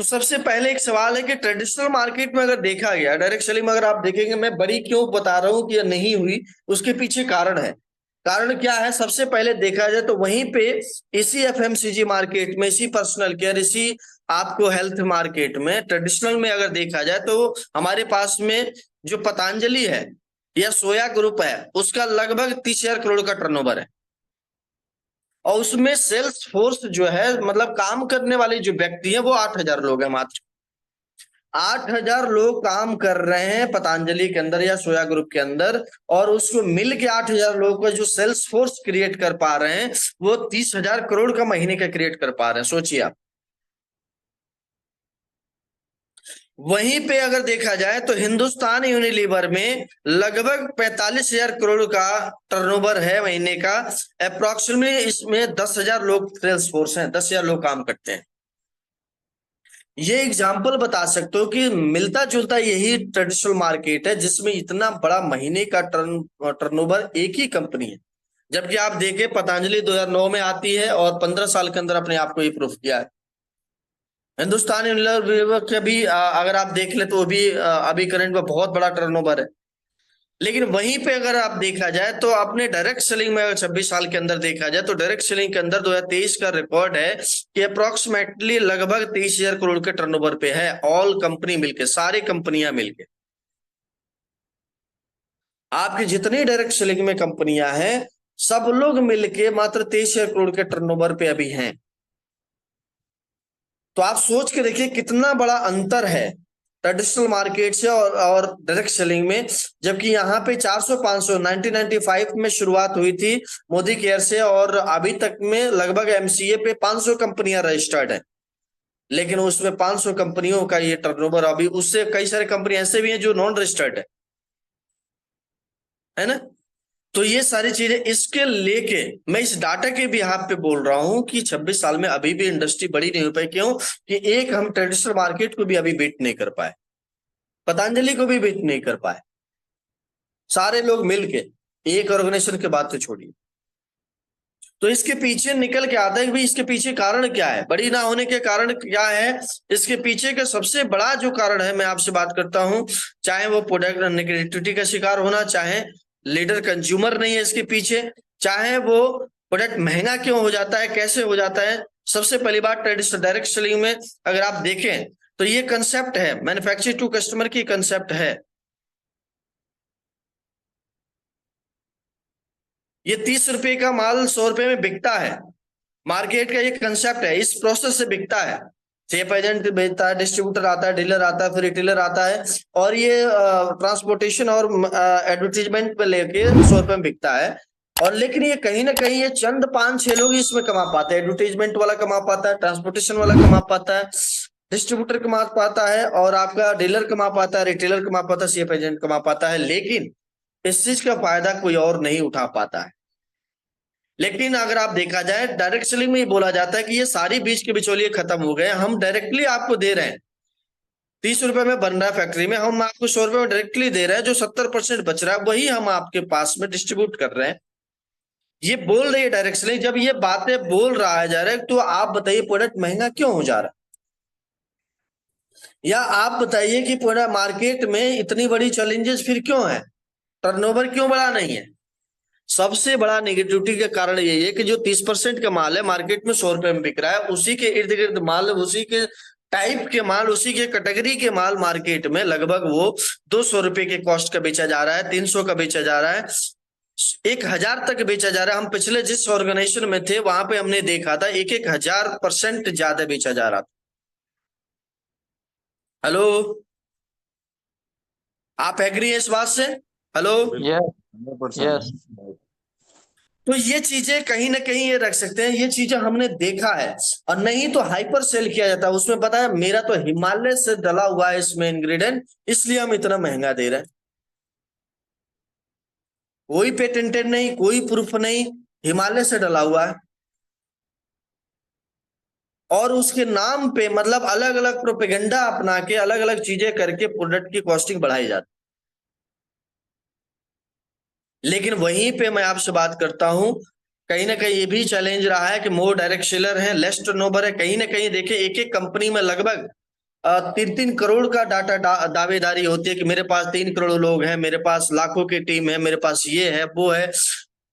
सबसे पहले एक सवाल है कि ट्रेडिशनल मार्केट में अगर देखा गया, डायरेक्ट सेलिंग में अगर आप देखेंगे, मैं बड़ी क्यों बता रहा हूं कि यह नहीं हुई, उसके पीछे कारण है। कारण क्या है? सबसे पहले देखा जाए तो वहीं पे इसी एफएमसीजी मार्केट में, इसी पर्सनल केयर, इसी आपको हेल्थ मार्केट में, ट्रेडिशनल में अगर देखा जाए तो हमारे पास में जो पतंजलि है या सोया ग्रुप है, उसका लगभग 30,000 करोड़ का टर्नओवर है। और उसमें सेल्स फोर्स जो है, मतलब काम करने वाले जो व्यक्ति हैं, वो 8,000 लोग हैं मात्र। 8,000 लोग काम कर रहे हैं पतंजलि के अंदर या सोया ग्रुप के अंदर, और उसको मिल के 8,000 लोगों का जो सेल्स फोर्स क्रिएट कर पा रहे हैं, वो 30,000 करोड़ का महीने का क्रिएट कर पा रहे हैं। सोचिए आप। वहीं पे अगर देखा जाए तो हिंदुस्तान यूनिलीवर में लगभग 45,000 करोड़ का टर्नओवर है महीने का अप्रोक्सीमेटली। इसमें 10,000 लोग सेल्स फोर्स हैं, 10,000 लोग काम करते हैं। ये एग्जाम्पल बता सकते हो कि मिलता जुलता यही ट्रेडिशनल मार्केट है जिसमें इतना बड़ा महीने का टर्नओवर एक ही कंपनी है। जबकि आप देखें पतंजलि 2009 में आती है और 15 साल के अंदर अपने आप को ये प्रूफ किया है। हिंदुस्तान यूनिलीवर के भी अगर आप देख ले तो भी अभी करंट में बहुत बड़ा टर्नओवर है। लेकिन वहीं पे अगर आप देखा जाए तो अपने डायरेक्ट सेलिंग में अगर 26 साल के अंदर देखा जाए तो डायरेक्ट सेलिंग के अंदर 2023 का रिकॉर्ड है कि अप्रोक्सीमेटली लगभग 23,000 करोड़ के टर्नओवर पे है, ऑल कंपनी मिलके, सारी कंपनियां मिलके। आपकी जितनी डायरेक्ट सेलिंग में कंपनियां हैं, सब लोग मिलके मात्र 23,000 करोड़ के टर्नओवर पे अभी हैं। तो आप सोच के देखिए कितना बड़ा अंतर है ट्रेडिशनल मार्केट से और डायरेक्ट सेलिंग में। जबकि यहाँ पे 400-500 1995 में शुरुआत हुई थी मोदी केयर से, और अभी तक में लगभग एमसीए पे 500 कंपनियां रजिस्टर्ड है। लेकिन उसमें 500 कंपनियों का ये टर्नओवर, अभी उससे कई सारे कंपनी ऐसे भी हैं जो नॉन रजिस्टर्ड है ना। तो ये सारी चीजें इसके लेके मैं इस डाटा के भी यहाँ पे बोल रहा हूं कि 26 साल में अभी भी इंडस्ट्री बड़ी नहीं हो पाई। क्यों? कि एक, हम ट्रेडिशनल मार्केट को भी अभी बीट नहीं कर पाए, पतंजलि को भी बीट नहीं कर पाए, सारे लोग मिलके, एक ऑर्गेनाइजेशन के बात तो छोड़िए। तो इसके पीछे निकल के आता है कि भाई इसके पीछे कारण क्या है, बड़ी ना होने के कारण क्या है। इसके पीछे का सबसे बड़ा जो कारण है, मैं आपसे बात करता हूं, चाहे वो प्रोडक्ट नेगेटिविटी का शिकार होना, चाहे लीडर कंज्यूमर नहीं है इसके पीछे, चाहे वो प्रोडक्ट महंगा क्यों हो जाता है, कैसे हो जाता है। सबसे पहली बात, ट्रेडिशनल डायरेक्ट सेलिंग में अगर आप देखें तो ये कंसेप्ट है, मैन्युफैक्चर टू कस्टमर की कंसेप्ट है। ये 30 रुपए का माल 100 रुपए में बिकता है, मार्केट का ये कंसेप्ट है, इस प्रोसेस से बिकता है। सेफ एजेंट बेचता है, डिस्ट्रीब्यूटर आता है, डीलर आता है, फिर रिटेलर आता है, और ये ट्रांसपोर्टेशन और एडवर्टीजमेंट पे लेके 100 रुपए में बिकता है। और लेकिन ये कहीं ना कहीं ये चंद 5-6 लोग इसमें कमा पाते हैं। एडवर्टीजमेंट वाला कमा पाता है, ट्रांसपोर्टेशन वाला कमा पाता है, डिस्ट्रीब्यूटर कमा पाता है, और आपका डीलर कमा पाता है, रिटेलर कमा पाता है, सेफ एजेंट कमा पाता है। लेकिन इस चीज का फायदा कोई और नहीं उठा पाता है। लेकिन अगर आप देखा जाए, डायरेक्ट सेलिंग में ही बोला जाता है कि ये सारी बीच के बिचौलिए खत्म हो गए, हम डायरेक्टली आपको दे रहे हैं। 30 रुपए में बन रहा है फैक्ट्री में, हम आपको 100 रुपए में डायरेक्टली दे रहे हैं। जो 70% बच रहा है वही हम आपके पास में डिस्ट्रीब्यूट कर रहे हैं। ये बोल रही है डायरेक्ट सेलिंग। जब ये बातें बोल रहा है डायरेक्ट, तो आप बताइए प्रोडक्ट महंगा क्यों हो जा रहा है? या आप बताइए कि पूरा मार्केट में इतनी बड़ी चैलेंजेस फिर क्यों है, टर्नओवर क्यों बड़ा नहीं है? सबसे बड़ा नेगेटिविटी का कारण यही है कि जो 30% का माल है मार्केट में 100 रुपए में बिक रहा है, उसी के इर्द गिर्द माल, उसी के टाइप के माल, उसी के कैटेगरी के माल मार्केट में लगभग वो 200 रुपए के कॉस्ट का बेचा जा रहा है, 300 का बेचा जा रहा है, 1,000 तक बेचा जा रहा है। हम पिछले जिस ऑर्गेनाइजेशन में थे वहां पे हमने देखा था 1,000% ज्यादा बेचा जा रहा था। हेलो, आप एग्री है इस बात से? हेलो। Yes yes. तो ये चीजें कहीं ना कहीं ये रख सकते हैं, ये चीजें हमने देखा है। और नहीं तो हाइपर सेल किया जाता है, उसमें पता है मेरा तो हिमालय से डला हुआ है इसमें इंग्रेडिएंट, इसलिए हम इतना महंगा दे रहे हैं। कोई पेटेंटेड नहीं, कोई प्रूफ नहीं, हिमालय से डला हुआ है। और उसके नाम पे मतलब अलग अलग प्रोपेगेंडा अपना के, अलग अलग चीजें करके प्रोडक्ट की कॉस्टिंग बढ़ाई जाती। लेकिन वहीं पे मैं आपसे बात करता हूं, कहीं ना कहीं ये भी चैलेंज रहा है कि मोर डायरेक्ट सेलर है, लेस टर्नओवर है। कहीं ना कहीं देखिए एक एक कंपनी में लगभग तीन तीन करोड़ का दावेदारी होती है कि मेरे पास 3 करोड़ लोग हैं, मेरे पास लाखों की टीम है, मेरे पास ये है वो है।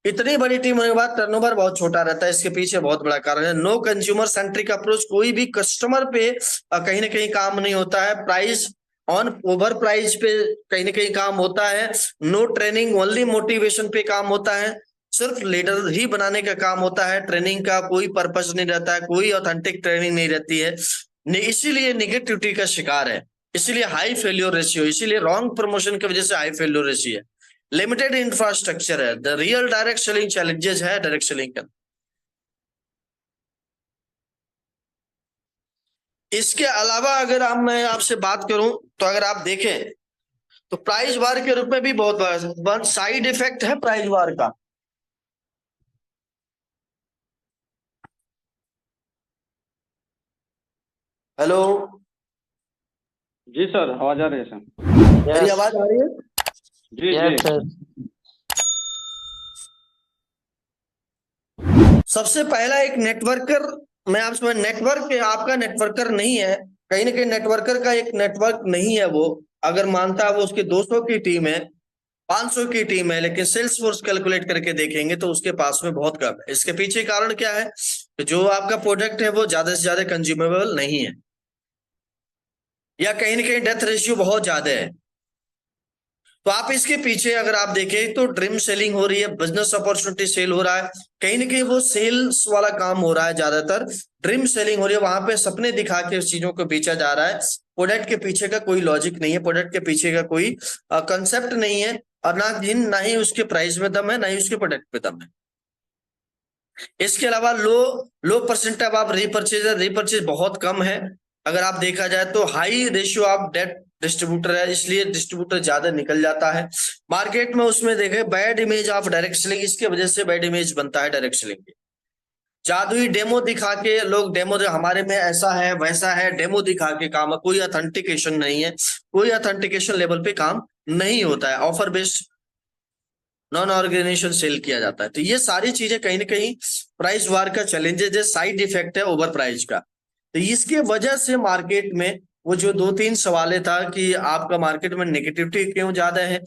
इतनी बड़ी टीम होने के बाद टर्नओवर बहुत छोटा रहता है। इसके पीछे बहुत बड़ा कारण है नो कंज्यूमर सेंट्रिक अप्रोच। कोई भी कस्टमर पे कहीं ना कहीं काम नहीं होता है। प्राइस ऑन ओवर प्राइस पे कहीं ना कहीं काम होता है। नो ट्रेनिंग ओनली मोटिवेशन पे काम होता है। सिर्फ लीडर ही बनाने का काम होता है। ट्रेनिंग का कोई पर्पस नहीं रहता है, कोई ऑथेंटिक ट्रेनिंग नहीं रहती है। इसीलिए निगेटिविटी का शिकार है, इसीलिए हाई फेल्योर रेशियो, इसीलिए रॉन्ग प्रमोशन की वजह से हाई फेल्योर रेशियो है। लिमिटेड इंफ्रास्ट्रक्चर है। The real direct selling challenges है डायरेक्ट सेलिंग का। इसके अलावा अगर मैं आपसे बात करूं तो अगर आप देखें तो प्राइस वार के रूप में भी बहुत साइड इफेक्ट है प्राइस वार का। हेलो, जी सर, आवाज आ रही है सर। मेरी आवाज आ रही है? जी Yes, जी। sir. सबसे पहला एक नेटवर्कर, मैं आपसे नेटवर्क आपका नेटवर्कर नहीं है, कहीं ना कहीं नेटवर्कर का एक नेटवर्क नहीं है वो। अगर मानता है वो उसकी 200 की टीम है, 500 की टीम है, लेकिन सेल्स फोर्स कैलकुलेट करके देखेंगे तो उसके पास में बहुत कम है। इसके पीछे कारण क्या है कि जो आपका प्रोडक्ट है वो ज्यादा से ज्यादा कंज्यूमेबल नहीं है, या कहीं ना कहीं डेथ रेशियो बहुत ज्यादा है। तो आप इसके पीछे अगर आप देखें तो ड्रीम सेलिंग हो रही है, बिजनेस अपॉर्चुनिटी सेल हो रहा है, कहीं ना कहीं वो सेल्स वाला काम हो रहा है। ज्यादातर ड्रीम सेलिंग हो रही है, वहां पे सपने दिखा के उस चीजों को बेचा जा रहा है। प्रोडक्ट के पीछे का कोई लॉजिक नहीं है, प्रोडक्ट के पीछे का कोई कंसेप्ट नहीं है, और ना ही उसके प्राइस में दम है, ना ही उसके प्रोडक्ट पे दम है। इसके अलावा low low percentage of repurchase बहुत कम है। अगर आप देखा जाए तो high ratio of debt distributor है, इसलिए डिस्ट्रीब्यूटर ज्यादा निकल जाता है मार्केट में। उसमें देखे bad image of direct selling, इसके वजह से बैड इमेज बनता है डायरेक्ट सेलिंग की। जादुई डेमो दिखा के लोग डेमो हमारे में ऐसा है वैसा है, डेमो दिखा के काम है, कोई ऑथेंटिकेशन नहीं है, कोई ऑथेंटिकेशन लेवल पे काम नहीं होता है। Offer based non organisation sale किया जाता है। तो ये सारी चीजें कहीं ना कहीं प्राइस वार का चैलेंजेस है, साइड इफेक्ट है ओवर प्राइस का। तो इसके वजह से मार्केट में वो जो 2-3 सवाल था कि आपका मार्केट में नेगेटिविटी क्यों ज्यादा है,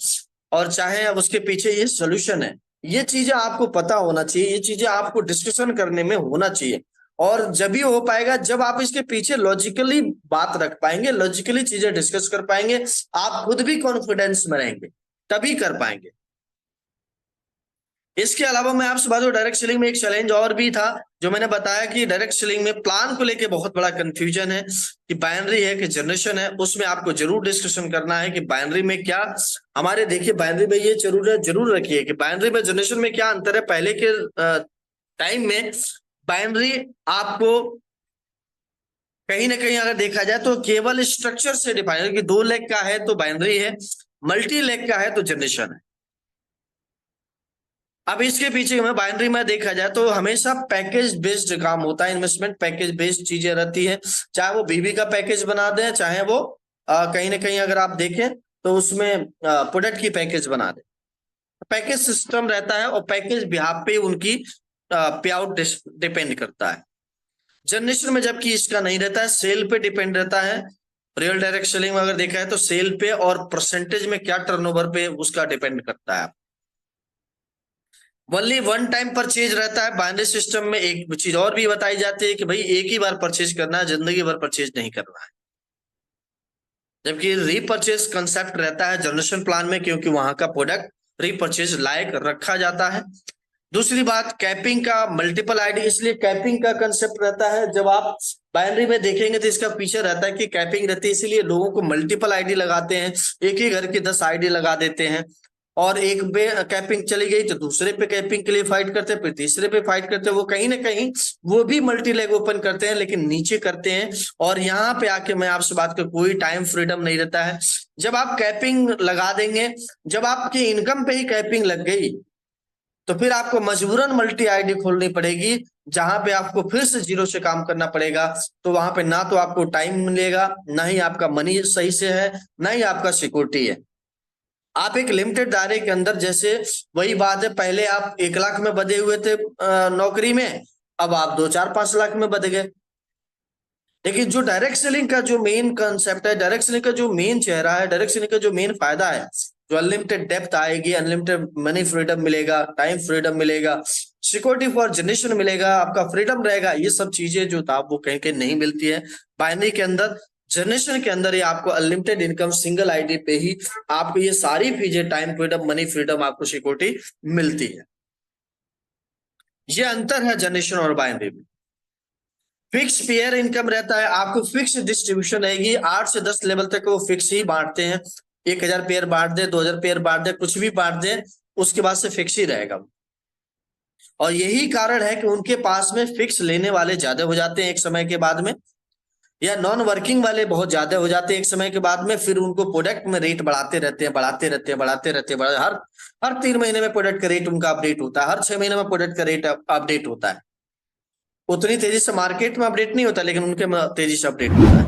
और चाहे अब उसके पीछे ये सोल्यूशन है, ये चीजें आपको पता होना चाहिए, ये चीजें आपको डिस्कशन करने में होना चाहिए। और जब ही हो पाएगा जब आप इसके पीछे लॉजिकली बात रख पाएंगे, लॉजिकली चीजें डिस्कस कर पाएंगे, आप खुद भी कॉन्फिडेंस में रहेंगे, तभी कर पाएंगे। इसके अलावा मैं आपसे बात करूं, डायरेक्ट सेलिंग में एक चैलेंज और भी था जो मैंने बताया कि डायरेक्ट सेलिंग में प्लान को लेके बहुत बड़ा कंफ्यूजन है कि बाइनरी है कि जनरेशन है। उसमें आपको जरूर डिस्कशन करना है कि बाइनरी में क्या हमारे, देखिए बाइनरी में ये जरूर रखिए कि बाइनरी में जनरेशन में क्या अंतर है। पहले के टाइम में बाइनरी आपको कहीं ना कहीं अगर देखा जाए तो केवल स्ट्रक्चर से डिफाइन है कि 2 लेग का है तो बाइनरी है, मल्टी लेग का है तो जनरेशन है। अब इसके पीछे में बाइनरी में देखा जाए तो हमेशा पैकेज बेस्ड काम होता है, इन्वेस्टमेंट पैकेज बेस्ड चीजें रहती है। चाहे वो बीबी का पैकेज बना दें, चाहे वो कहीं ना कहीं अगर आप देखें तो उसमें प्रोडक्ट की पैकेज बना दें, पैकेज सिस्टम रहता है और पैकेज बिहाफ पे उनकी पे आउट डिपेंड करता है। जनरेशन में जबकि इसका नहीं रहता है, सेल पे डिपेंड रहता है। रियल डायरेक्ट सेलिंग में अगर देखा है तो सेल पे और परसेंटेज में क्या टर्नओवर पे उसका डिपेंड करता है। ओनली वन टाइम परचेज रहता है बाइनरी सिस्टम में। एक चीज और भी बताई जाती है कि भाई एक ही बार परचेज करना है, जिंदगी भर परचेज नहीं करना है। जबकि रीपरचेज कंसेप्ट रहता है जनरेशन प्लान में, क्योंकि वहां का प्रोडक्ट रीपरचेज लायक रखा जाता है। दूसरी बात कैपिंग का मल्टीपल आईडी, इसलिए कैपिंग का कंसेप्ट रहता है। जब आप बाइनरी में देखेंगे तो इसका पीछे रहता है कि कैपिंग रहती है, इसीलिए लोगों को मल्टीपल आईडी लगाते हैं, एक ही घर की 10 आईडी लगा देते हैं, और एक पे कैपिंग चली गई तो दूसरे पे कैपिंग के लिए फाइट करते हैं, फिर तीसरे पे फाइट करते हैं। वो कहीं ना कहीं वो भी मल्टी लेग ओपन करते हैं लेकिन नीचे करते हैं। और यहाँ पे आके मैं आपसे बात कर, कोई टाइम फ्रीडम नहीं रहता है। जब आप कैपिंग लगा देंगे, जब आपकी इनकम पे ही कैपिंग लग गई तो फिर आपको मजबूरन मल्टी आईडी खोलनी पड़ेगी, जहां पे आपको फिर से जीरो से काम करना पड़ेगा। तो वहां पे ना तो आपको टाइम मिलेगा, ना ही आपका मनी सही से है, ना ही आपका सिक्योरिटी है। आप एक लिमिटेड दायरे के अंदर, जैसे वही बात है, पहले आप 1 लाख में बंधे हुए थे नौकरी में, अब आप 2, 4, 5 लाख में बंध गए। लेकिन जो डायरेक्ट सेलिंग का जो मेन कंसेप्ट है, डायरेक्ट सेलिंग का जो मेन चेहरा है, डायरेक्ट सेलिंग का जो मेन फायदा है, जो अनलिमिटेड डेप्थ आएगी, अनलिमिटेड मनी फ्रीडम मिलेगा, टाइम फ्रीडम मिलेगा, सिक्योरिटी फॉर जनरेशन मिलेगा, आपका फ्रीडम रहेगा, ये सब चीजें जो था वो कहीं कहीं नहीं मिलती है बाइनरी के अंदर। जनरेशन के अंदर ही आपको अनलिमिटेड इनकम सिंगल आईडी पे ही आपको ये सारी चीजें, टाइम फ्रीडम, मनी फ्रीडम, आपको सिक्योरिटी मिलती है। ये अंतर है जनरेशन और बाइनरी में। फिक्स पेयर इनकम रहता है, आपको फिक्स डिस्ट्रीब्यूशन रहेगी, 8 से 10 लेवल तक वो फिक्स ही बांटते हैं। 1000 पेयर बांट दे, 2000 पेयर बांट दे, कुछ भी बांट दे, उसके बाद से फिक्स ही रहेगा। और यही कारण है कि उनके पास में फिक्स लेने वाले ज्यादा हो जाते हैं एक समय के बाद में, या नॉन वर्किंग वाले बहुत ज्यादा हो जाते हैं एक समय के बाद में। फिर उनको प्रोडक्ट में रेट बढ़ाते रहते हैं, बढ़ाते रहते हैं, बढ़ाते रहते हैं, हर 3 महीने में प्रोडक्ट का रेट उनका अपडेट होता है, हर 6 महीने में प्रोडक्ट का रेट अपडेट होता है। उतनी तेजी से मार्केट में अपडेट नहीं होता, लेकिन उनके में तेजी से अपडेट होता है।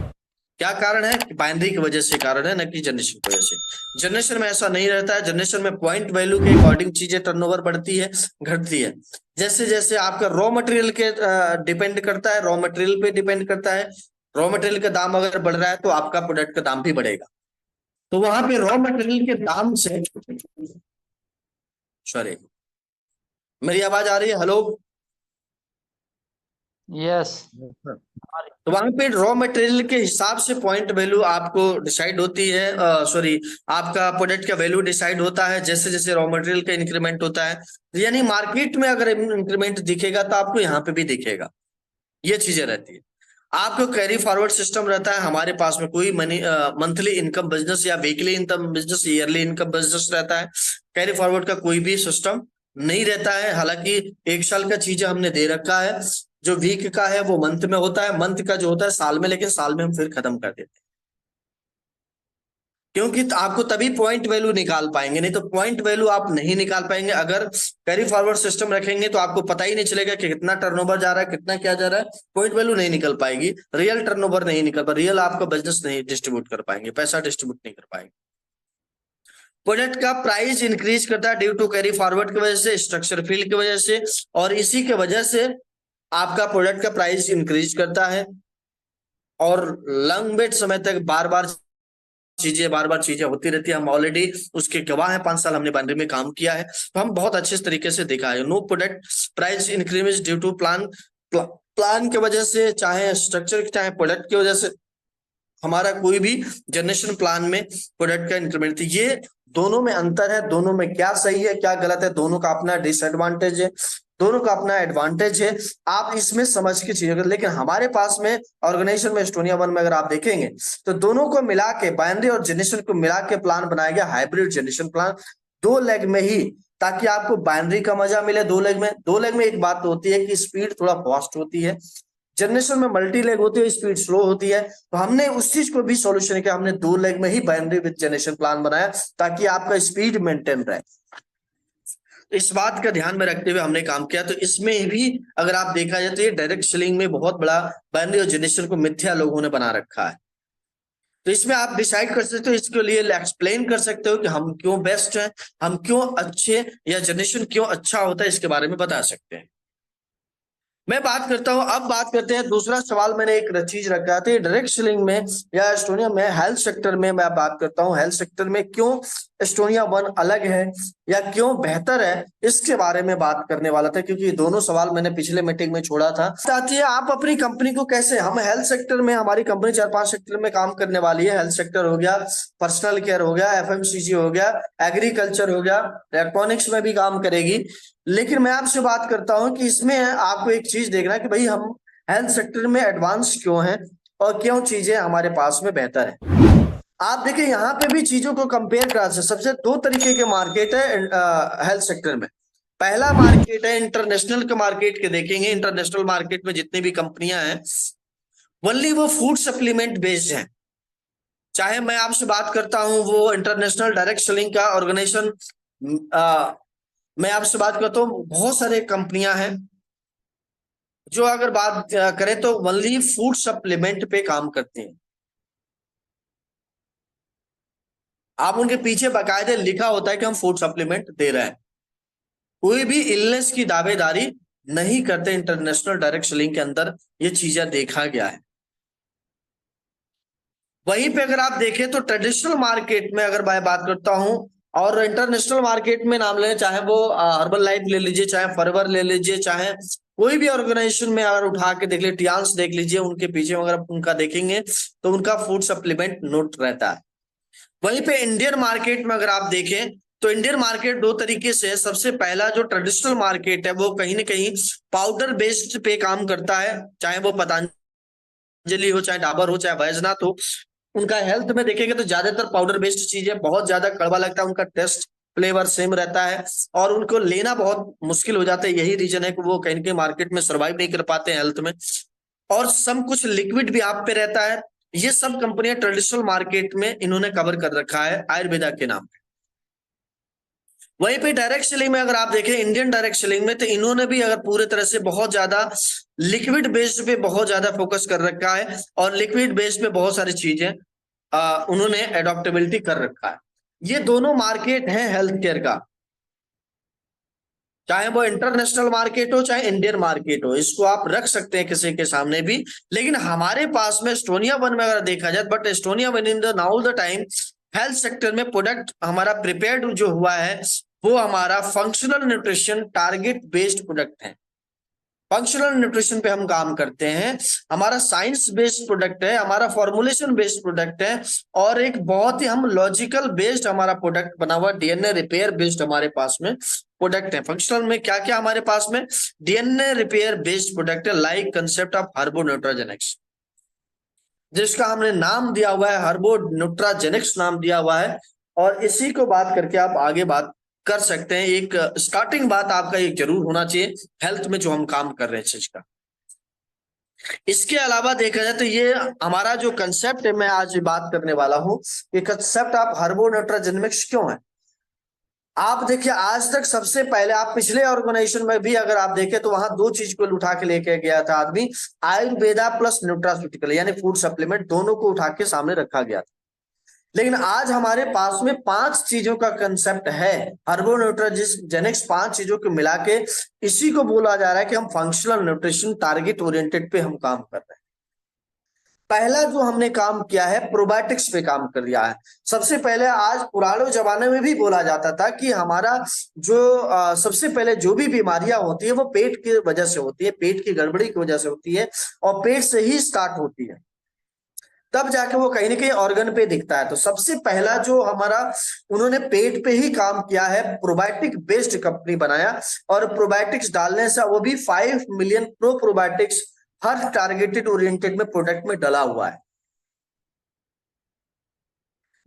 क्या कारण है? बाइनरी की वजह से कारण है, न कि जनरेशन की वजह से। जनरेशन में ऐसा नहीं रहता है। जनरेशन में पॉइंट वैल्यू के अकॉर्डिंग चीजें टर्नओवर बढ़ती है, घटती है। जैसे जैसे आपका रॉ मटेरियल के डिपेंड करता है, रॉ मटेरियल पे डिपेंड करता है। रॉ मटेरियल का दाम अगर बढ़ रहा है तो आपका प्रोडक्ट का दाम भी बढ़ेगा। तो वहां पे रॉ मटेरियल के दाम से, सॉरी, मेरी आवाज आ रही है? हेलो। यस तो वहां पे रॉ मटेरियल के हिसाब से पॉइंट वैल्यू आपको डिसाइड होती है, सॉरी, आपका प्रोडक्ट का वैल्यू डिसाइड होता है जैसे जैसे रॉ मटेरियल का इंक्रीमेंट होता है। यानी मार्केट में अगर इंक्रीमेंट दिखेगा तो आपको यहाँ पे भी दिखेगा। ये चीजें रहती है। आपको कैरी फॉरवर्ड सिस्टम रहता है। हमारे पास में कोई मनी मंथली इनकम बिजनेस या weekly income business, yearly income business रहता है। कैरी फॉरवर्ड का कोई भी सिस्टम नहीं रहता है। हालांकि 1 साल का चीजें हमने दे रखा है। जो वीक का है वो मंथ में होता है, मंथ का जो होता है साल में, लेकिन साल में हम फिर खत्म कर देते हैं। क्योंकि आपको तभी पॉइंट वैल्यू निकाल पाएंगे, नहीं तो पॉइंट वैल्यू आप नहीं निकाल पाएंगे। अगर कैरी फॉरवर्ड सिस्टम रखेंगे तो आपको पता ही नहीं चलेगा कि कितना टर्नओवर जा रहा है, कितना क्या जा रहा है। पॉइंट वैल्यू नहीं निकल पाएगी, रियल टर्नओवर नहीं निकल पाएगा, रियल आपका बिजनेस नहीं डिस्ट्रीब्यूट कर पाएंगे, पैसा डिस्ट्रीब्यूट नहीं कर पाएंगे। प्रोडक्ट का प्राइस इंक्रीज करता है ड्यू टू कैरी फॉरवर्ड की वजह से, स्ट्रक्चर फील की वजह से, और इसी के वजह से आपका प्रोडक्ट का प्राइस इंक्रीज करता है। और लंबे समय तक बार बार चीजें होती रहती है। हम ऑलरेडी उसके गवाह हैं, 5 साल हमने बाइनरी में काम किया है, तो हम बहुत अच्छे तरीके से देखा है। No product price increment due to plan की वजह से, चाहे स्ट्रक्चर चाहे प्रोडक्ट की वजह से, हमारा कोई भी जनरेशन प्लान में प्रोडक्ट का इंक्रीमेंट, ये दोनों में अंतर है। दोनों में क्या सही है क्या गलत है, दोनों का अपना डिसएडवांटेज है, दोनों का अपना एडवांटेज है। आप इसमें समझ के चीजें, लेकिन हमारे पास में ऑर्गेनाइजेशन में एस्टोनिया वन में अगर आप देखेंगे तो दोनों को मिला के, बाइनरी और जनरेशन को मिला के प्लान बनाया गया, हाइब्रिड जनरेशन प्लान, 2 लेग में ही, ताकि आपको बाइनरी का मजा मिले। 2 लेग में एक बात तो होती है कि स्पीड थोड़ा फास्ट होती है, जनरेशन में मल्टी लेग होती है, स्पीड स्लो होती है। तो हमने उस चीज को भी सॉल्यूशन किया, हमने 2 लेग में ही बाइनरी विद जनरेशन प्लान बनाया ताकि आपका स्पीड मेंटेन रहे। इस बात का ध्यान में रखते हुए हमने काम किया। तो इसमें भी अगर आप देखा जाए तो ये डायरेक्ट सेलिंग में बहुत बड़ा बाइनरी और जनरेशन को मिथ्या लोगों ने बना रखा है। तो इसमें आप डिसाइड कर सकते हो, इसके लिए एक्सप्लेन कर सकते हो कि हम क्यों बेस्ट हैं, हम क्यों अच्छे, या जनरेशन क्यों अच्छा होता है, इसके बारे में बता सकते हैं। मैं बात करता हूं, अब बात करते हैं दूसरा सवाल। मैंने एक चीज रखा था डायरेक्ट सेलिंग में या एस्टोनिया में, हेल्थ सेक्टर में मैं बात करता हूं। हेल्थ सेक्टर में क्यों एस्टोनिया वन अलग है या क्यों बेहतर है, इसके बारे में बात करने वाला था, क्योंकि दोनों सवाल मैंने पिछले मीटिंग में छोड़ा था। आती है आप अपनी कंपनी को कैसे, हम हेल्थ सेक्टर में, हमारी कंपनी 4-5 सेक्टर में काम करने वाली है। हेल्थ सेक्टर हो गया, पर्सनल केयर हो गया, एफएमसीजी हो गया, एग्रीकल्चर हो गया, इलेक्ट्रॉनिक्स में भी काम करेगी। लेकिन मैं आपसे बात करता हूं कि इसमें आपको एक चीज देखना है कि भाई हम हेल्थ सेक्टर में एडवांस क्यों हैं और क्यों चीजें हमारे पास में बेहतर है। आप देखिए यहाँ पे भी चीजों को कंपेयर करा सकते। सबसे 2 तरीके के मार्केट है हेल्थ सेक्टर में। पहला मार्केट है इंटरनेशनल के मार्केट के, देखेंगे इंटरनेशनल मार्केट में जितनी भी कंपनियां हैं ओनली वो फूड सप्लीमेंट बेस्ड हैं। चाहे मैं आपसे बात करता हूं वो इंटरनेशनल डायरेक्ट सेलिंग का ऑर्गेनाइजेशन, मैं आपसे बात करता हूँ, बहुत सारे कंपनियां हैं जो अगर बात करें तो ओनली फूड सप्लीमेंट पे काम करते हैं। आप उनके पीछे बाकायदे लिखा होता है कि हम फूड सप्लीमेंट दे रहे हैं। कोई भी इलनेस की दावेदारी नहीं करते इंटरनेशनल डायरेक्ट सेलिंग के अंदर, ये चीजें देखा गया है। वहीं पे अगर आप देखें तो ट्रेडिशनल मार्केट में अगर मैं बात करता हूं और इंटरनेशनल मार्केट में नाम लें, चाहे वो हर्बल लाइफ ले लीजिए, चाहे फॉरएवर ले लीजिए, चाहे कोई भी ऑर्गेनाइजेशन में अगर उठा के देख लीजिए, टियान्स देख लीजिए, उनके पीछे अगर उनका देखेंगे तो उनका फूड सप्लीमेंट नोट रहता है। वहीं पे इंडियन मार्केट में अगर आप देखें तो इंडियन मार्केट दो तरीके से है। सबसे पहला जो ट्रेडिशनल मार्केट है वो कहीं ना कहीं पाउडर बेस्ड पे काम करता है, चाहे वो पतंजलि हो, चाहे डाबर हो, चाहे बैजनाथ हो। उनका हेल्थ में देखेंगे तो ज्यादातर पाउडर बेस्ड चीज है, बहुत ज्यादा कड़वा लगता है, उनका टेस्ट फ्लेवर सेम रहता है और उनको लेना बहुत मुश्किल हो जाता है। यही रीजन है कि वो कहीं ना कहीं मार्केट में सर्वाइव नहीं कर पाते हैं हेल्थ में। और सब कुछ लिक्विड भी आप पे रहता है। ये सब कंपनियां ट्रेडिशनल मार्केट में इन्होंने कवर कर रखा है आयुर्वेदा के नाम पे। वहीं पे डायरेक्ट सेलिंग में अगर आप देखें, इंडियन डायरेक्ट सेलिंग में, तो इन्होंने भी अगर पूरे तरह से बहुत ज्यादा लिक्विड बेस्ड पे बहुत ज्यादा फोकस कर रखा है और लिक्विड बेस्ड पे बहुत सारी चीजें उन्होंने एडॉप्टेबिलिटी कर रखा है। ये दोनों मार्केट है हेल्थ केयर का, चाहे वो इंटरनेशनल मार्केट हो चाहे इंडियन मार्केट हो, इसको आप रख सकते हैं किसी के सामने भी। लेकिन हमारे पास में एस्टोनिया वन में अगर देखा जाए, but Estonia one in the now the time health sector में प्रोडक्ट हमारा प्रिपेयर्ड जो हुआ है वो हमारा functional nutrition target based product है। फंक्शनल न्यूट्रिशन पे हम काम करते हैं, हमारा साइंस बेस्ड प्रोडक्ट है, हमारा फॉर्मुलेशन बेस्ड प्रोडक्ट है और एक बहुत ही हम लॉजिकल बेस्ड हमारा प्रोडक्ट बना हुआ, डीएनए रिपेयर बेस्ड हमारे पास में प्रोडक्ट है। फंक्शनल में क्या क्या हमारे पास में डीएनए रिपेयर बेस्ड प्रोडक्ट है, लाइक कंसेप्ट ऑफ हर्बो न्यूट्राजेनिक्स, जिसका हमने नाम दिया हुआ है हर्बो न्यूट्राजेनिक्स नाम दिया हुआ है। और इसी को बात करके आप आगे बात कर सकते हैं। एक स्टार्टिंग बात आपका एक जरूर होना चाहिए हेल्थ में जो हम काम कर रहे हैं चीज का। इसके अलावा देखा जाए तो ये हमारा जो कंसेप्ट है, मैं आज बात करने वाला हूं, ये कंसेप्ट आप हर्बो न्यूट्राजेनिक्स क्यों है। आप देखिए आज तक सबसे पहले आप पिछले ऑर्गेनाइजेशन में भी अगर आप देखें तो वहां दो चीज को उठा के लेके गया था आदमी, आयुर्वेदा प्लस न्यूट्रास्यूटिकल यानी फूड सप्लीमेंट, दोनों को उठा के सामने रखा गया था। लेकिन आज हमारे पास में 5 चीजों का कंसेप्ट है हर्बो न्यूट्राजेनिक्स, 5 चीजों को मिला के इसी को बोला जा रहा है कि हम फंक्शनल न्यूट्रिशन टारगेट ओरिएंटेड पे हम काम कर रहे हैं। पहला जो हमने काम किया है प्रोबायोटिक्स पे काम कर लिया है। सबसे पहले आज पुराने जमाने में भी बोला जाता था कि हमारा जो सबसे पहले जो भी बीमारियां होती है वो पेट की वजह से होती है, पेट की गड़बड़ी की वजह से होती है और पेट से ही स्टार्ट होती है, तब जाके वो कहीं ना कहीं ऑर्गन पे दिखता है। तो सबसे पहला जो हमारा उन्होंने पेट पे ही काम किया है, प्रोबायोटिक बेस्ड कंपनी बनाया और प्रोबायोटिक्स डालने से वो भी 5 मिलियन प्रोबायोटिक्स हर टारगेटेड ओरिएंटेड में प्रोडक्ट में डला हुआ है,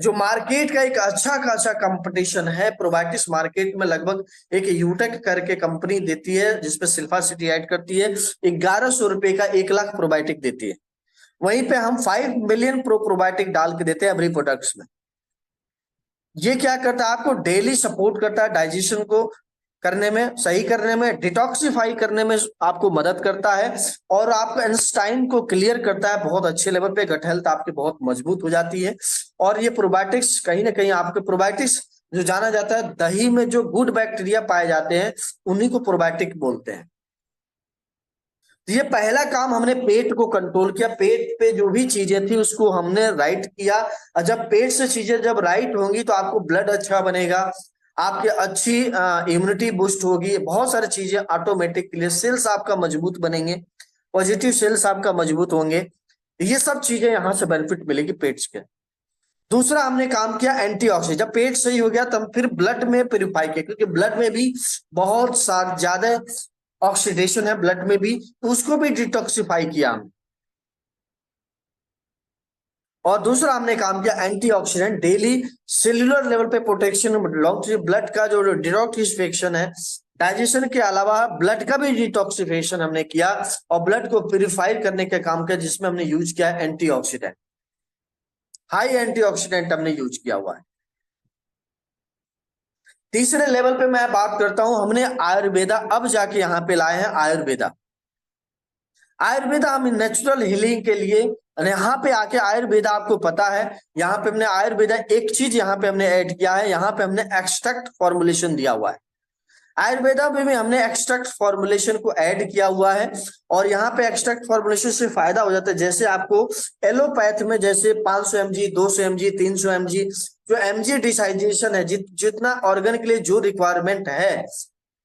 जो मार्केट का एक अच्छा खासा कंपटीशन है। प्रोबायोटिक्स मार्केट में लगभग एक यूटेक करके कंपनी देती है जिसपे सिल्फा सिटी ऐड करती है, 1100 रुपए का 1 लाख प्रोबायोटिक देती है। वहीं पे हम 5 मिलियन प्रोबायोटिक डाल के देते हैं एवरी प्रोडक्ट्स में। ये क्या करता है, आपको डेली सपोर्ट करता है डाइजेशन को करने में, सही करने में, डिटॉक्सिफाई करने में आपको मदद करता है और आपका इंस्टाइन को क्लियर करता है बहुत अच्छे लेवल पे। गट हेल्थ आपकी बहुत मजबूत हो जाती है। और ये प्रोबायोटिक्स कहीं ना कहीं आपके प्रोबायोटिक्स जो जाना जाता है, दही में जो गुड बैक्टीरिया पाए जाते हैं उन्हीं को प्रोबायोटिक बोलते हैं। ये पहला काम हमने पेट को कंट्रोल किया, पेट पे जो भी चीजें थी उसको हमने राइट किया। और जब पेट से चीजें जब राइट होंगी तो आपको ब्लड अच्छा बनेगा, आपकी अच्छी इम्यूनिटी बूस्ट होगी, बहुत सारी चीजें ऑटोमेटिकली, सेल्स आपका मजबूत बनेंगे, पॉजिटिव सेल्स आपका मजबूत होंगे। ये सब चीजें यहाँ से बेनिफिट मिलेगी पेट के। दूसरा हमने काम किया एंटीऑक्सीडेंट। जब पेट सही हो गया तब फिर ब्लड में प्यूरिफाई किया, क्योंकि ब्लड में भी बहुत ज्यादा ऑक्सीडेशन है ब्लड में भी, तो उसको भी डिटॉक्सिफाई किया हमने। और दूसरा हमने काम किया एंटीऑक्सीडेंट, डेली सेल्यूलर लेवल पे प्रोटेक्शन, ब्लड का जो डिटॉक्सिफिकेशन है, डाइजेशन के अलावा ब्लड का भी डिटॉक्सिफिकेशन हमने किया और ब्लड को प्यूरिफाई करने का काम किया, जिसमें हमने यूज किया एंटीऑक्सीडेंट, हाई एंटीऑक्सीडेंट हमने यूज किया हुआ है। तीसरे लेवल पे मैं बात करता हूं, हमने आयुर्वेदा अब जाके यहां पे लाए हैं आयुर्वेदा। आयुर्वेदा हम नेचुरल हीलिंग के लिए यहाँ पे आके आयुर्वेदा, आपको पता है यहाँ पे हमने आयुर्वेदा एक चीज यहाँ पे हमने ऐड किया है, यहाँ पे हमने एक्सट्रैक्ट फॉर्मुलेशन दिया हुआ है। आयुर्वेदा में भी हमने एक्सट्रैक्ट फॉर्मुलेशन को ऐड किया हुआ है, और यहाँ पे एक्सट्रैक्ट फॉर्मुलेशन से फायदा हो जाता है। जैसे आपको एलोपैथ में जैसे 500 mg, 200 mg, 300 mg, जो mg डिसाइजेशन है, जितना ऑर्गन के लिए जो रिक्वायरमेंट है,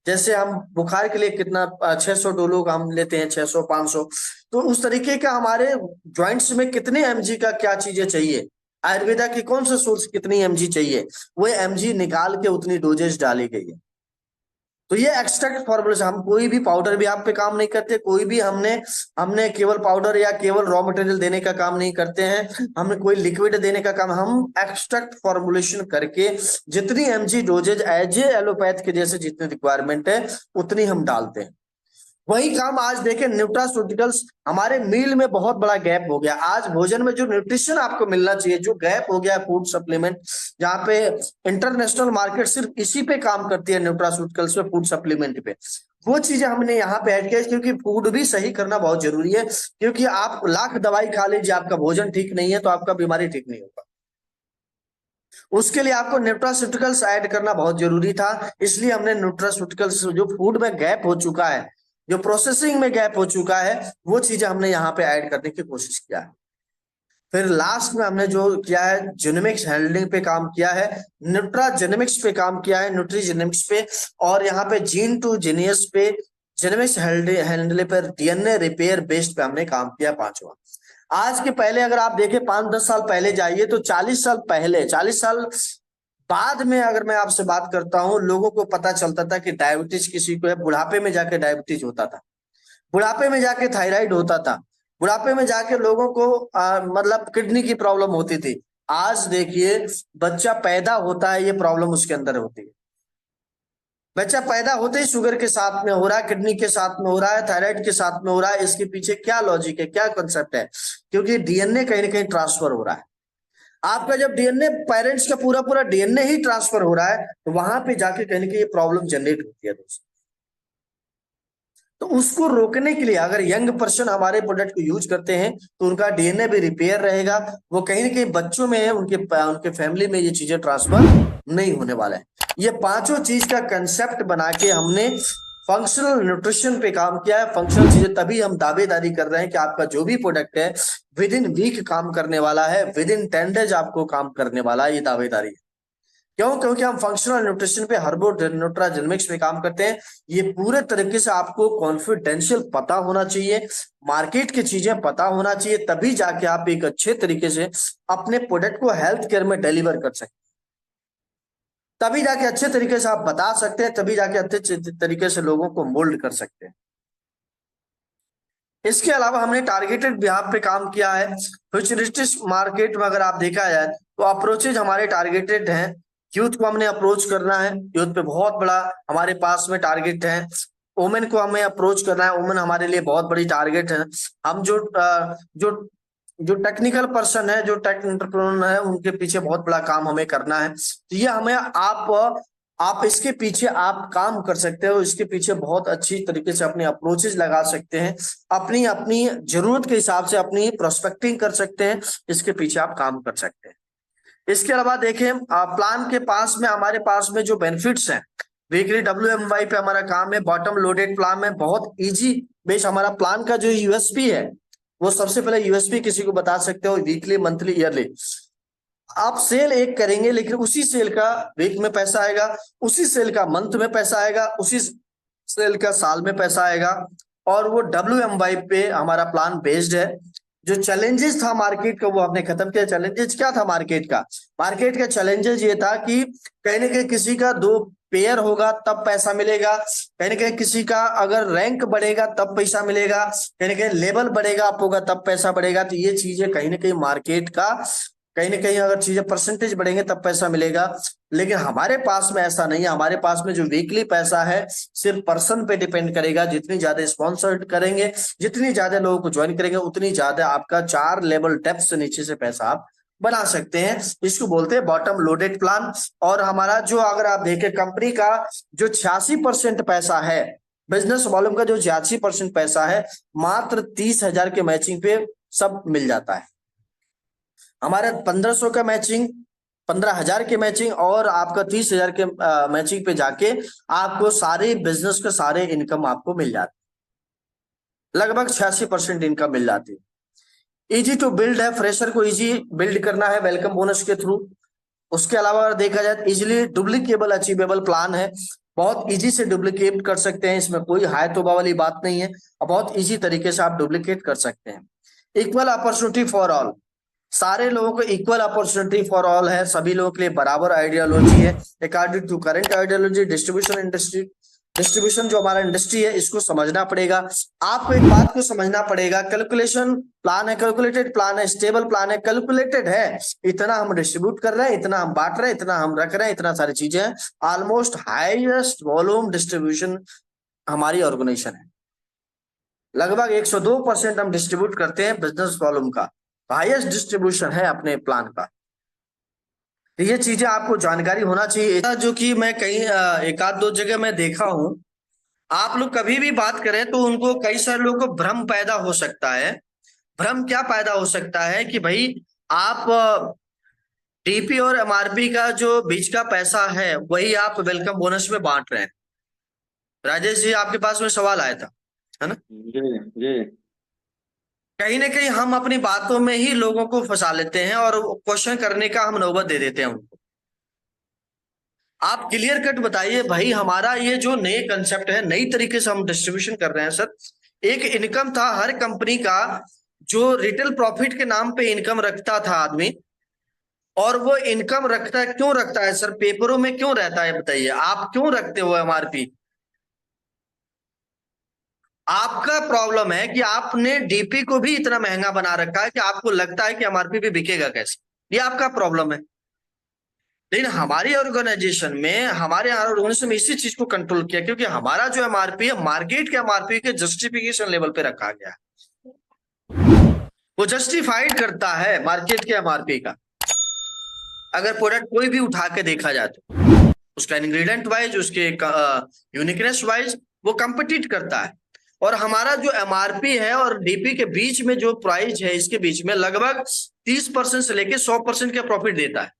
जैसे हम बुखार के लिए कितना 600 डोलो का हम लेते हैं, 600 500, तो उस तरीके का हमारे ज्वाइंट्स में कितने mg का क्या चीजें चाहिए, आयुर्वेदा की कौन सा सोर्स कितनी mg चाहिए, वो mg निकाल के उतनी डोजेज डाली गई है। तो ये एक्सट्रैक्ट फॉर्मुलेशन, हम कोई भी पाउडर भी आप पे काम नहीं करते, कोई भी हमने हमने केवल पाउडर या केवल रॉ मटेरियल देने का काम नहीं करते हैं, हमने कोई लिक्विड देने का काम, हम एक्सट्रैक्ट फॉर्मुलेशन करके जितनी mg doses as a allopath के जैसे जितनी रिक्वायरमेंट है उतनी हम डालते हैं। वही काम आज देखें न्यूट्रास्यूटिकल्स, हमारे मील में बहुत बड़ा गैप हो गया। आज भोजन में जो न्यूट्रिशन आपको मिलना चाहिए, जो गैप हो गया फूड सप्लीमेंट, जहाँ पे इंटरनेशनल मार्केट सिर्फ इसी पे काम करती है, न्यूट्रास्यूटिकल्स पे, फूड सप्लीमेंट पे, वो चीजें हमने यहाँ पे ऐड किया। क्योंकि फूड भी सही करना बहुत जरूरी है, क्योंकि आप लाख दवाई खा लीजिए, आपका भोजन ठीक नहीं है तो आपका बीमारी ठीक नहीं होगा। उसके लिए आपको न्यूट्रास्यूटिकल्स ऐड करना बहुत जरूरी था, इसलिए हमने न्यूट्रास्यूटिकल्स, जो फूड में गैप हो चुका है, जो प्रोसेसिंग में गैप हो चुका है, वो चीजें हमने यहाँ पे ऐड करने की कोशिश किया है। फिर लास्ट में हमने जो किया है, जेनेमिक्स हैंडलिंग पे काम किया है, न्यूट्राजेनेमिक्स पे काम किया है, न्यूट्रीजेनेमिक्स पे, और यहाँ पे जीन टू जीनियस पे, जेनेमिक्स हैंडल पर, डीएनए रिपेयर बेस्ड पे हमने काम किया पांचवा। आज के पहले अगर आप देखें 5-10 साल पहले जाइए तो 40 साल पहले, 40 साल बाद में अगर मैं आपसे बात करता हूं, लोगों को पता चलता था कि डायबिटीज किसी को है, बुढ़ापे में जाके डायबिटीज होता था, बुढ़ापे में जाके थायराइड होता था, बुढ़ापे में जाके लोगों को मतलब किडनी की प्रॉब्लम होती थी। आज देखिए बच्चा पैदा होता है, ये प्रॉब्लम उसके अंदर होती है। बच्चा पैदा होते ही शुगर के साथ में हो रहा है, किडनी के साथ में हो रहा है, थायराइड के साथ में हो रहा है। इसके पीछे क्या लॉजिक है, क्या कंसेप्ट है? क्योंकि डीएनए कहीं ना कहीं ट्रांसफर हो रहा है। आपका जब डीएनए, पेरेंट्स का पूरा पूरा डीएनए ही ट्रांसफर हो रहा है, तो वहां पे जाके कहीं ना कहीं प्रॉब्लम जनरेट होती है दोस्तों। तो उसको रोकने के लिए अगर यंग पर्सन हमारे प्रोडक्ट को यूज करते हैं तो उनका डीएनए भी रिपेयर रहेगा, वो कहीं ना कहीं बच्चों में है, उनके फैमिली में ये चीजें ट्रांसफर नहीं होने वाला है। ये पांचों चीज का कंसेप्ट बना के हमने फंक्शनल न्यूट्रिशन पे काम किया है। फंक्शनल चीजें तभी हम दावेदारी कर रहे हैं कि आपका जो भी प्रोडक्ट है विद इन वीक काम करने वाला है, विद इन 10 डेज आपको काम करने वाला है, ये दावेदारी है। क्यों? क्योंकि हम फंक्शनल न्यूट्रिशन पे, हर्बो न्यूट्राजेनिक्स पे काम करते हैं। ये पूरे तरीके से आपको कॉन्फिडेंशियल पता होना चाहिए, मार्केट की चीजें पता होना चाहिए, तभी जाके आप एक अच्छे तरीके से अपने प्रोडक्ट को हेल्थ केयर में डिलीवर कर सकते हैं, तभी जाके अच्छे तरीके से आप बता सकते हैं, तभी जाके अच्छे तरीके से लोगों को मोल्ड कर सकते हैं। इसके अलावा हमने टारगेटेड बिहाफ पे काम किया है। फ्यूचरिस्टिक मार्केट में अगर आप देखा जाए तो अप्रोचेज हमारे टारगेटेड हैं। यूथ को हमने अप्रोच करना है, यूथ पे बहुत बड़ा हमारे पास में टारगेट है। वुमेन को हमें अप्रोच करना है, वुमेन हमारे लिए बहुत बड़ी टारगेट है। हम जो जो टेक्निकल पर्सन है, जो टेक एंटरप्रेन्योर है, उनके पीछे बहुत बड़ा काम हमें करना है। तो ये हमें आप इसके पीछे आप काम कर सकते हो, इसके पीछे बहुत अच्छी तरीके से अपने अप्रोचेस लगा सकते हैं, अपनी अपनी जरूरत के हिसाब से अपनी प्रोस्पेक्टिंग कर सकते हैं, इसके पीछे आप काम कर सकते हैं। इसके अलावा देखें प्लान के पास में, हमारे पास में जो बेनिफिट्स हैं, वीकली WMY पे हमारा काम है, बॉटम लोडेड प्लान में बहुत इजी बेस हमारा प्लान का जो यूएसपी है, वो सबसे पहले यूएसपी किसी को बता सकते हो, वीकली, मंथली, ईयरली। आप सेल एक करेंगे लेकिन उसी सेल का वीक में पैसा आएगा, उसी सेल का मंथ में पैसा आएगा, उसी सेल का साल में पैसा आएगा, और वो WMY पे हमारा प्लान बेस्ड है। जो चैलेंजेस था मार्केट का वो हमने खत्म किया। चैलेंजेस क्या था मार्केट का? मार्केट का चैलेंजेस ये था कि कहीं ना कहीं किसी का 2 पेयर होगा तब पैसा मिलेगा, कहीं ना कहीं किसी का अगर रैंक बढ़ेगा तब पैसा मिलेगा, कहीं ना कहीं लेवल बढ़ेगा आप होगा तब पैसा बढ़ेगा। तो ये चीजें कहीं ना कहीं मार्केट का, कहीं ना कहीं अगर चीजें परसेंटेज बढ़ेंगे तब पैसा मिलेगा, लेकिन हमारे पास में ऐसा नहीं है। हमारे पास में जो वीकली पैसा है सिर्फ पर्सन पे डिपेंड करेगा। जितनी ज्यादा स्पॉन्सर करेंगे, जितनी ज्यादा लोगों को ज्वाइन करेंगे, उतनी ज्यादा आपका 4 लेवल डेप्थ से नीचे से पैसा आप बना सकते हैं। इसको बोलते हैं बॉटम लोडेड प्लान। और हमारा जो, अगर आप देखें, कंपनी का जो 86% पैसा है, बिजनेस वॉल्यूम का जो 86% पैसा है, मात्र 30,000 के मैचिंग पे सब मिल जाता है। हमारा 1500 का मैचिंग, 15,000 की मैचिंग और आपका 30,000 के मैचिंग पे जाके आपको सारे बिजनेस का सारे इनकम आपको मिल जाती है, लगभग 86% इनकम मिल जाती है। इजी टू बिल्ड है, फ्रेशर को इजी बिल्ड करना है वेलकम बोनस के थ्रू। उसके अलावा अगर देखा जाए तो इजिली डुप्लीकेबल अचीवेबल प्लान है, बहुत इजी से डुप्लीकेट कर सकते हैं, इसमें कोई हाय तोबा वाली बात नहीं है और बहुत इजी तरीके से आप डुप्लीकेट कर सकते हैं। इक्वल अपॉर्चुनिटी फॉर ऑल, सारे लोगों को इक्वल अपॉर्चुनिटी फॉर ऑल है, सभी लोगों के लिए बराबर आइडियोलॉजी है according to current ideology. Distribution जो हमारा इंडस्ट्री है इसको समझना पड़ेगा, आपको एक बात को समझना पड़ेगा, कैलकुलेशन प्लान है, कैलकुलेटेड प्लान है, स्टेबल प्लान है, कैलकुलेटेड है, इतना हम डिस्ट्रीब्यूट कर रहे हैं, इतना हम बांट रहे हैं, इतना हम रख रहे हैं, इतना सारी चीजें हैं। ऑलमोस्ट हाईएस्ट वॉल्यूम डिस्ट्रीब्यूशन हमारी ऑर्गेनाइजेशन है, लगभग 102% हम डिस्ट्रीब्यूट करते हैं बिजनेस वॉल्यूम का, हाईएस्ट डिस्ट्रीब्यूशन है अपने प्लान का। तो ये चीजें आपको जानकारी होना चाहिए, जो कि मैं कहीं एक आध दो जगह मैं देखा हूं। आप लोग कभी भी बात करें तो उनको कई सारे लोगों को भ्रम पैदा हो सकता है। भ्रम क्या पैदा हो सकता है कि भाई आप डीपी और एमआरपी का जो बीच का पैसा है वही आप वेलकम बोनस में बांट रहे हैं। राजेश जी आपके पास में सवाल आया था, है ना? जी जी। कहीं ना कहीं हम अपनी बातों में ही लोगों को फंसा लेते हैं और क्वेश्चन करने का हम नौबत दे देते हैं उनको। आप क्लियर कट बताइए भाई, हमारा ये जो नए कंसेप्ट है, नई तरीके से हम डिस्ट्रीब्यूशन कर रहे हैं सर। एक इनकम था हर कंपनी का, जो रिटेल प्रॉफिट के नाम पे इनकम रखता था आदमी, और वो इनकम रखता है, क्यों रखता है सर? पेपरों में क्यों रहता है बताइए, आप क्यों रखते हो एमआरपी? आपका प्रॉब्लम है कि आपने डीपी को भी इतना महंगा बना रखा है कि आपको लगता है कि एमआरपी भी बिकेगा कैसे, ये आपका प्रॉब्लम है। लेकिन हमारी ऑर्गेनाइजेशन में इसी चीज को कंट्रोल किया, क्योंकि हमारा जो एमआरपी है मार्केट के एमआरपी के जस्टिफिकेशन लेवल पे रखा गया है, वो जस्टिफाइड करता है मार्केट के एमआरपी का। अगर प्रोडक्ट कोई भी उठा के देखा जाए तो उसका इंग्रेडिएंट वाइज, उसके यूनिकनेस वाइज वो कंपीट करता है। और हमारा जो एमआरपी है और डीपी के बीच में जो प्राइस है, इसके बीच में लगभग 30% से लेके 100% का प्रॉफिट देता है।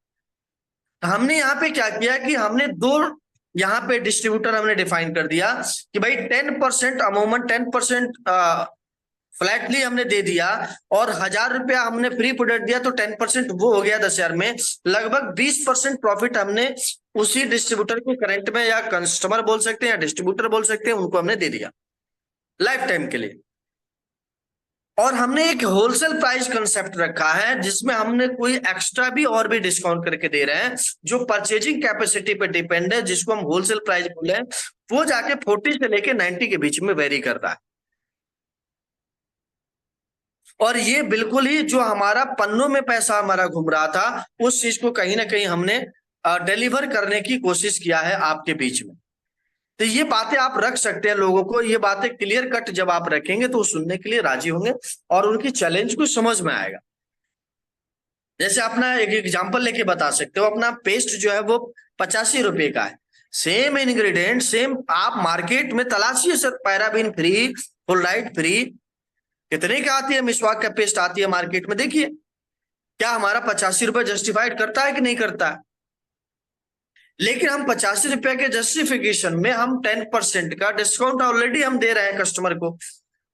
तो हमने यहाँ पे क्या किया कि हमने दो यहाँ पे डिस्ट्रीब्यूटर हमने डिफाइन कर दिया कि भाई 10% अमूमन 10% फ्लैटली हमने दे दिया, और 1,000 रुपया हमने फ्री प्रोडक्ट दिया तो 10% वो हो गया 10,000 में। लगभग 20% प्रॉफिट हमने उसी डिस्ट्रीब्यूटर को करंट में, या कस्टमर बोल सकते हैं या डिस्ट्रीब्यूटर बोल सकते हैं, उनको हमने दे दिया लाइफ टाइम के लिए। और हमने एक होलसेल प्राइस कंसेप्ट रखा है जिसमें हमने कोई एक्स्ट्रा भी और भी डिस्काउंट करके दे रहे हैं, जो परचेजिंग कैपेसिटी पे डिपेंड है, जिसको हम होलसेल प्राइस बोले हैं, वो जाके 40 से लेके 90 के बीच में वेरी कर रहा है। और ये बिल्कुल ही जो हमारा पन्नों में पैसा हमारा घूम रहा था, उस चीज को कहीं ना कहीं हमने डिलीवर करने की कोशिश किया है आपके बीच में। तो ये बातें आप रख सकते हैं लोगों को, ये बातें क्लियर कट जब आप रखेंगे तो वो सुनने के लिए राजी होंगे और उनकी चैलेंज को समझ में आएगा। जैसे अपना एक एग्जांपल लेके बता सकते हो, अपना पेस्ट जो है वो 85 रुपए का है, सेम इंग्रेडिएंट सेम, आप मार्केट में तलाशिए sir, paraben free, fluoride free, कितने का आती है मिसवाक का पेस्ट आती है मार्केट में, देखिए क्या हमारा 85 रुपए जस्टिफाइड करता है कि नहीं करता है? लेकिन हम 85 रुपए के जस्टिफिकेशन में हम 10% का डिस्काउंट ऑलरेडी हम दे रहे हैं कस्टमर को,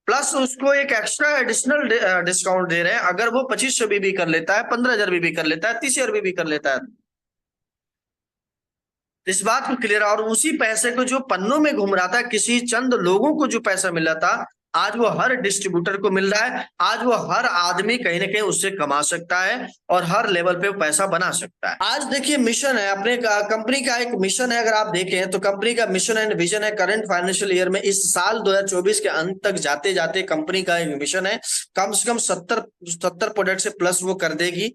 प्लस उसको एक एक्स्ट्रा एडिशनल डिस्काउंट दे रहे हैं। अगर वो 2500 भी कर लेता है, 15,000 भी कर लेता है, 30,000 भी कर लेता है, इस बात को क्लियर। और उसी पैसे को जो पन्नों में घूम रहा था, किसी चंद लोगों को जो पैसा मिल रहा था, आज वो हर डिस्ट्रीब्यूटर को मिल रहा है। आज वो हर आदमी कहीं ना कहीं उससे कमा सकता है और हर लेवल पे पैसा बना सकता है। आज देखिए मिशन है अपने कंपनी का, एक मिशन है, अगर आप देखें तो कंपनी का मिशन एंड विजन है करंट फाइनेंशियल ईयर में, इस साल 2024 के अंत तक जाते जाते कंपनी का एक मिशन है, कम से कम 70 प्रोडक्ट से प्लस वो कर देगी।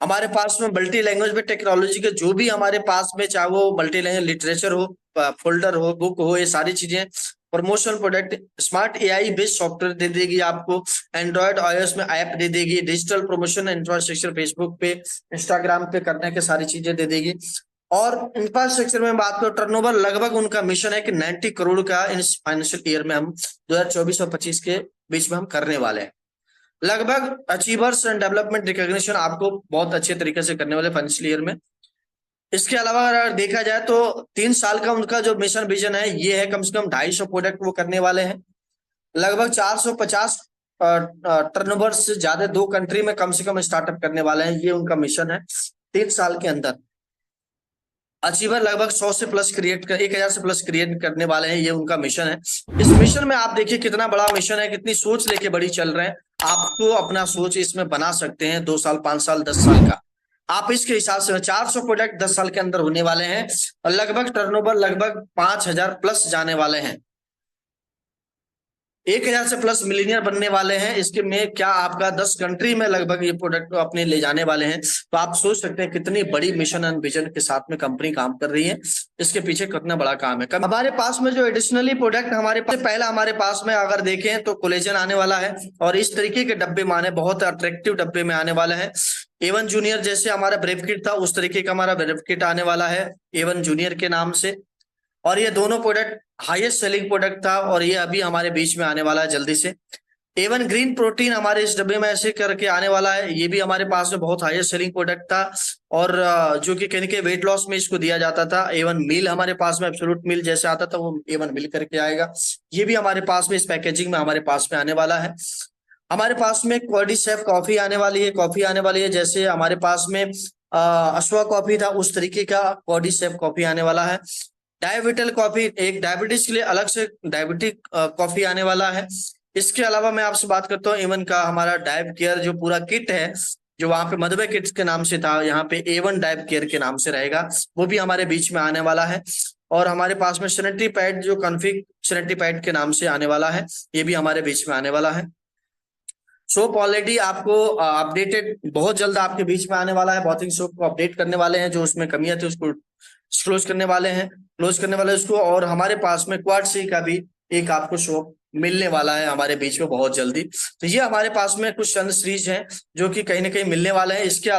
हमारे पास में मल्टी लैंग्वेज में टेक्नोलॉजी के जो भी हमारे पास में, चाहे वो मल्टी लैंग्वेज लिटरेचर हो, फोल्डर हो, बुक हो, ये सारी चीजें, promotion product, smart AI based software दे देगी आपको, एंड्रॉइड आईओएस में ऐप दे देगी, डिजिटल प्रमोशन इंफ्रास्ट्रक्चर फेसबुक पे इंस्टाग्राम पे करने के सारी चीजें दे देगी। और इंफ्रास्ट्रक्चर में बात करो, टर्नओवर लगभग उनका मिशन है कि 90 करोड़ का इन फाइनेंशियल ईयर में हम 2024 और 25 के बीच में हम करने वाले हैं। लगभग अचीवर्स एंड डेवलपमेंट रिकॉग्निशन आपको बहुत अच्छे तरीके से करने वाले फाइनेंशियल ईयर में। इसके अलावा अगर देखा जाए तो 3 साल का उनका जो मिशन विजन है ये है, कम से कम 250 प्रोडक्ट वो करने वाले हैं। लगभग 450 टर्नओवर से ज्यादा 2 कंट्री में कम से कम स्टार्टअप करने वाले हैं, ये उनका मिशन है 3 साल के अंदर। अचीवर लगभग 100 से प्लस क्रिएट कर 1000 से प्लस क्रिएट करने वाले हैं, ये उनका मिशन है। इस मिशन में आप देखिए कितना बड़ा मिशन है, कितनी सोच लेके बड़ी चल रहे हैं। आपको अपना सोच इसमें बना सकते हैं 2 साल, 5 साल, 10 साल का। आप इसके हिसाब से 400 प्रोडक्ट 10 साल के अंदर होने वाले हैं और लगभग टर्नओवर लगभग 5000 प्लस जाने वाले हैं। 1000 से प्लस मिलीनियर बनने वाले हैं। इसके में क्या आपका 10 कंट्री में लगभग ये प्रोडक्ट अपने ले जाने वाले हैं। तो आप सोच सकते हैं कितनी बड़ी मिशन एंड विजन के साथ में कंपनी काम कर रही है, इसके पीछे कितना बड़ा काम है। हमारे पास में जो एडिशनली प्रोडक्ट हमारे पास, पहला हमारे पास में अगर देखें तो कोलेजन आने वाला है और इस तरीके के डब्बे में आने, बहुत अट्रैक्टिव डब्बे में आने वाला है। एवन जूनियर जैसे हमारा ब्रेव किट था उस तरीके का हमारा ब्रेव किट आने वाला है एवन जूनियर के नाम से। और ये दोनों प्रोडक्ट हाईएस्ट सेलिंग प्रोडक्ट था और ये अभी हमारे बीच में आने वाला है जल्दी से। एवन ग्रीन प्रोटीन हमारे इस डब्बे में ऐसे करके आने वाला है, ये भी हमारे पास में बहुत हाईएस्ट सेलिंग प्रोडक्ट था और जो कि कहीं के वेट लॉस में इसको दिया जाता था। एवन मील हमारे पास में एब्सोल्यूट मील जैसे आता था वो एवन मील करके आएगा, ये भी हमारे पास में इस पैकेजिंग में हमारे पास में आने वाला है। हमारे पास में क्वाड्रीसेफ कॉफी आने वाली है, कॉफी आने वाली है जैसे हमारे पास में अश्वा कॉफी था उस तरीके का क्वाड्रीसेफ कॉफी आने वाला है। डायबिटल कॉफी, एक डायबिटीज के लिए अलग से डायबिटिक कॉफी आने वाला है। इसके अलावा मैं आपसे बात करता हूँ एवन का हमारा डायब केयर जो पूरा किट है, जो वहां पे मधुमेह किट्स के नाम से था, यहाँ पे एवन डायब केयर के नाम से रहेगा, वो भी हमारे बीच में आने वाला है। और हमारे पास में सैनिटरी पैड जो कॉन्फिग सैनिटरी पैड के नाम से आने वाला है, ये भी हमारे बीच में आने वाला है। सोप ऑलरेडी आपको अपडेटेड बहुत जल्द आपके बीच में आने वाला है। बॉथिंग सोप को अपडेट करने वाले हैं, जो उसमें कमियां थी उसको क्लोज करने वाले हैं, क्लोज करने वाले उसको। और हमारे पास में क्वाड सी का भी एक आपको सोप मिलने वाला है हमारे बीच में बहुत जल्दी। तो ये हमारे पास में कुछ चंद सीरीज हैं जो कि कहीं ना कहीं मिलने वाले हैं। इसके